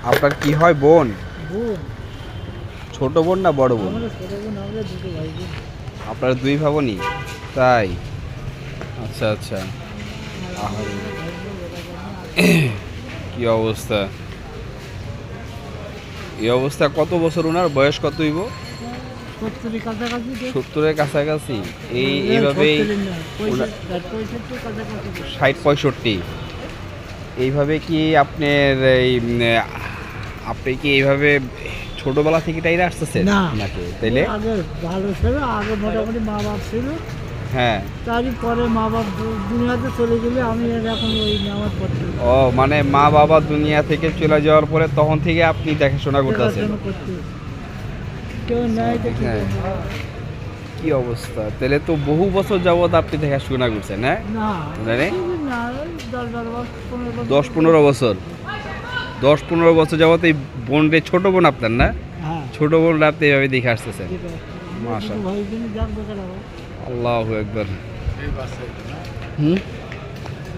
আপনার কি হয় বোন? বোন। ছোট বোন না বড় বোন? আমরা ছোট বোন, আমরা দুটো ভাই বোন। আপনারা দুই ভাই বোনই? তাই, আচ্ছা আচ্ছা। আর আহারে, আমরা ভাই বোন লেখাপড়া কি অবস্থা! এই অবস্থা কত বছর? ওনার বয়স কত হইব? 70 কাছাকাছি তো। 70-এর কাছাকাছি। এইভাবেই 70 না, 65 কাছাকাছি। 60-65 এইভাবে কি আপনার আপনি কি এইভাবে ছোটবেলা থেকে টাইরে আসতেছেন না। নাকি তাইলে? আগে ভালো ছিল, আগে মোটামুটি মা বাপ ছিল, হ্যাঁ। তারপরে মা বাপ দুনিয়াতে চলে গেলে আমি আর এখন ওই নামাজ পড়তে ও মানে মা বাবা দুনিয়া থেকে চলে যাওয়ার পরে তখন থেকে আপনি দেখাশোনা করতেছেন? দেখাশোনা করতে কেউ নেয় তো কি হ্যাঁ। করবো? কি অবস্থা! তাহলে তো বহু বছর যাবত আপনি দেখাশোনা করছেন, হ্যাঁ? না, জানে? না, 10-12 বছর, 15 বছর। 10-15 বছর, 10-15 বছর যাবত এই বোনরে, ছোট বোন আপনার না? হ্যাঁ, ছোট বোনরা আপনি এইভাবে দেখে আসতেছেন? যেটা। মাশাআল্লাহ। দুটো ভাই বোন যাক বেকার হবে। আল্লাহু আকবার। হুম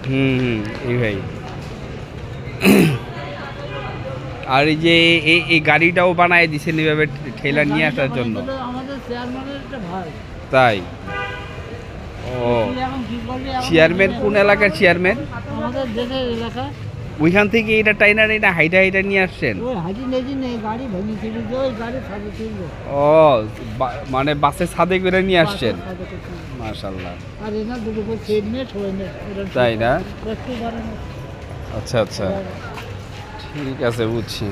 হুম হুম, এই ভাই। আর এই যে এই গাড়িটাও বানায় দিছেন এইভাবে ঠেলা নিয়ে আসার জন্য? আমাদের চেয়ারম্যানের একটা ভাই। তাই? ও, কি এখন কি করবে এখন? চেয়ারম্যান কোন এলাকার চেয়ারম্যান? আমাদের দেশের এলাকা। ওইখান থেকে এটা টাইনা টাইনা হাইটা হাইটা নিয়ে আসছেন? ওই হাজি নেজি নেই, গাড়ি ভেঙে ছিল যে ওই গাড়ি ছাদে ছিল। ও, মানে বাসের ছাদে করে নিয়ে আসছেন? ছাদে ছিল। মাশাআল্লাহ। আর এনা দুটো করে সেট নিয়ে ছয় নেট। তাই না? দেখতে পারেন। আচ্ছা আচ্ছা, ঠিক আছে, বুঝছি।